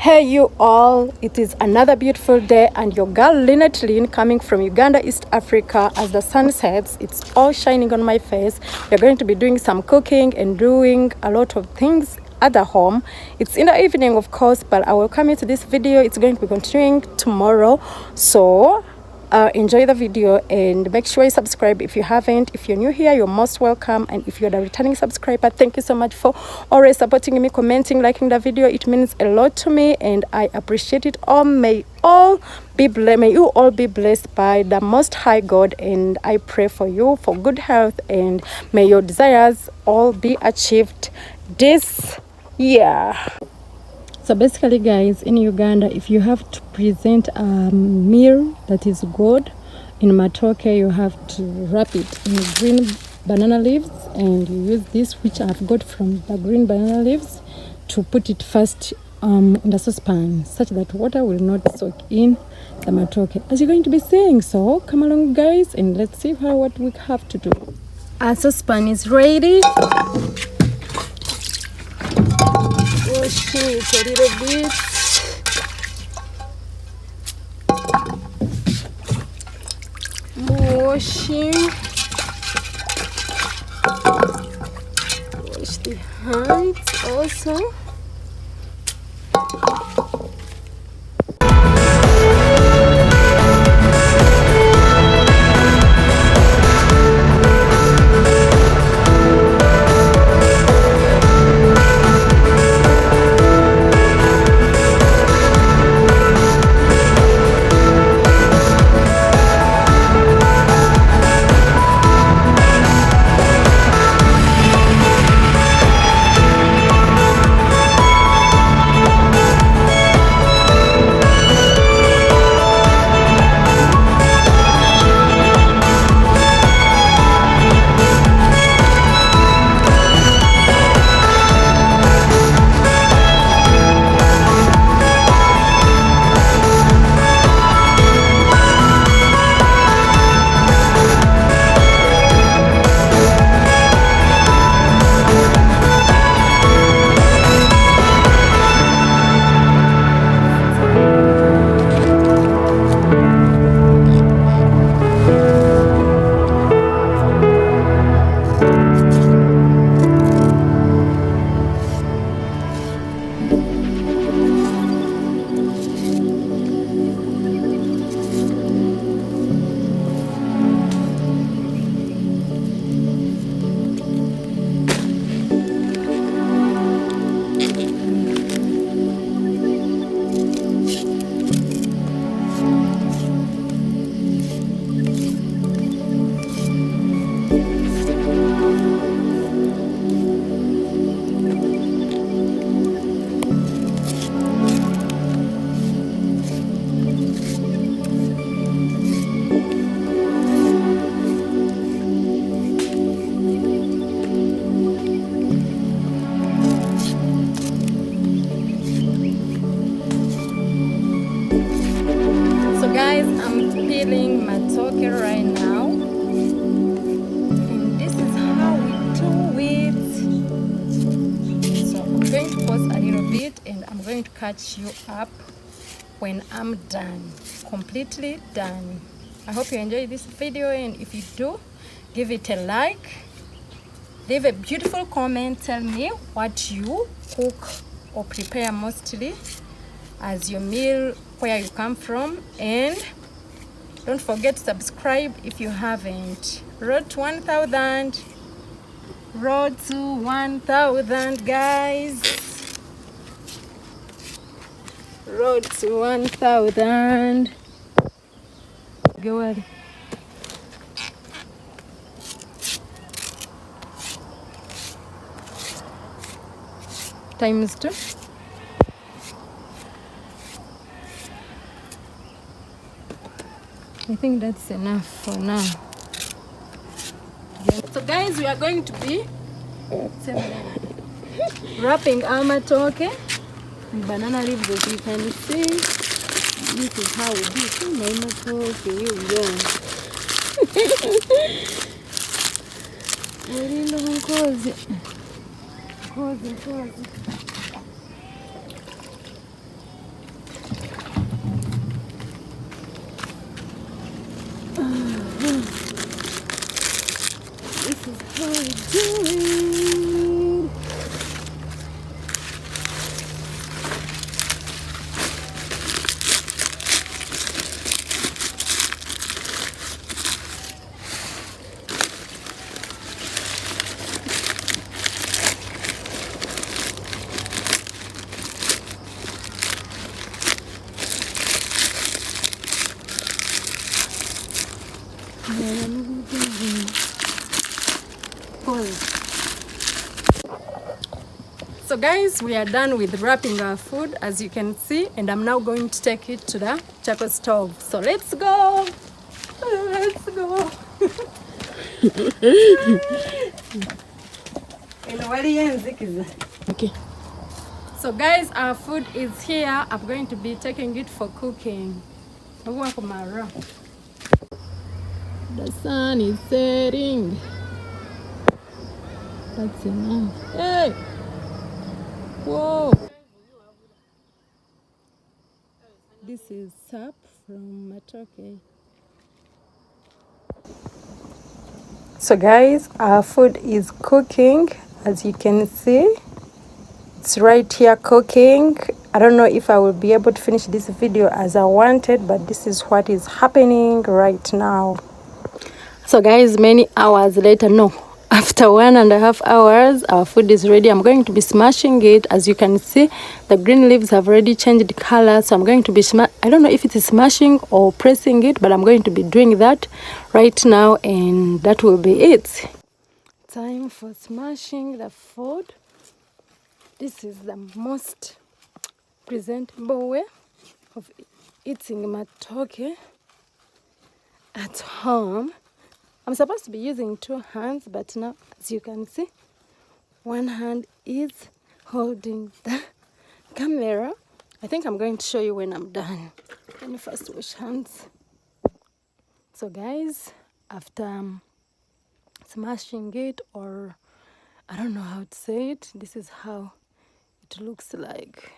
Hey you all, it is another beautiful day and your girl Lynette Lynn coming from Uganda, East Africa. As the sun sets, it's all shining on my face. We're going to be doing some cooking and doing a lot of things at the home. It's in the evening, of course, but I will come into this video. It's going to be continuing tomorrow. So enjoy the video and make sure you subscribe if you haven't. If you're new here, you're most welcome, and if you're the returning subscriber, thank you so much for always supporting me, commenting, liking the video. It means a lot to me and I appreciate it all. May you all be blessed by the Most High God, and I pray for you for good health, and may your desires all be achieved this year. So basically, guys, in Uganda, if you have to present a meal that is good in matooke, you have to wrap it in green banana leaves, and you use this, which I've got from the green banana leaves, to put it first in the saucepan, such that water will not soak in the matooke. As you're going to be saying, so come along, guys, and let's see what we have to do. Our saucepan is ready. Washing it a little bit. More washing. Wash the hands also. Guys, I'm peeling matooke right now, and this is how we do it. So I'm going to pause a little bit, and I'm going to catch you up when I'm done, completely done. I hope you enjoy this video, and if you do, give it a like, leave a beautiful comment, tell me what you cook or prepare mostly as your meal, where you come from, and don't forget to subscribe if you haven't. Road to 1,000. Road to 1,000, guys. Road to 1,000. Go ahead. Times 2. I think that's enough for now. So guys, we are going to be wrapping our matooke in banana leaves, as you can see. This is how we do it. My matooke, here we go. So guys, we are done with wrapping our food, as you can see, and I'm now going to take it to the charcoal stove. So let's go. Let's go. Okay. So guys, our food is here. I'm going to be taking it for cooking. The sun is setting. That's enough. Hey! Whoa! This is sap from matooke. So guys, our food is cooking. As you can see, it's right here cooking. I don't know if I will be able to finish this video as I wanted, but this is what is happening right now. So guys, many hours later, no, after 1.5 hours, our food is ready. I'm going to be smashing it. As you can see, the green leaves have already changed color, so I'm going to be I don't know if it is smashing or pressing it, but I'm going to be doing that right now, and that will be it. Time for smashing the food. This is the most presentable way of eating matooke at home. I'm supposed to be using 2 hands, but now, as you can see, 1 hand is holding the camera. I think I'm going to show you when I'm done. Let me first wash hands. So guys, after smashing it, or I don't know how to say it, this is how it looks like.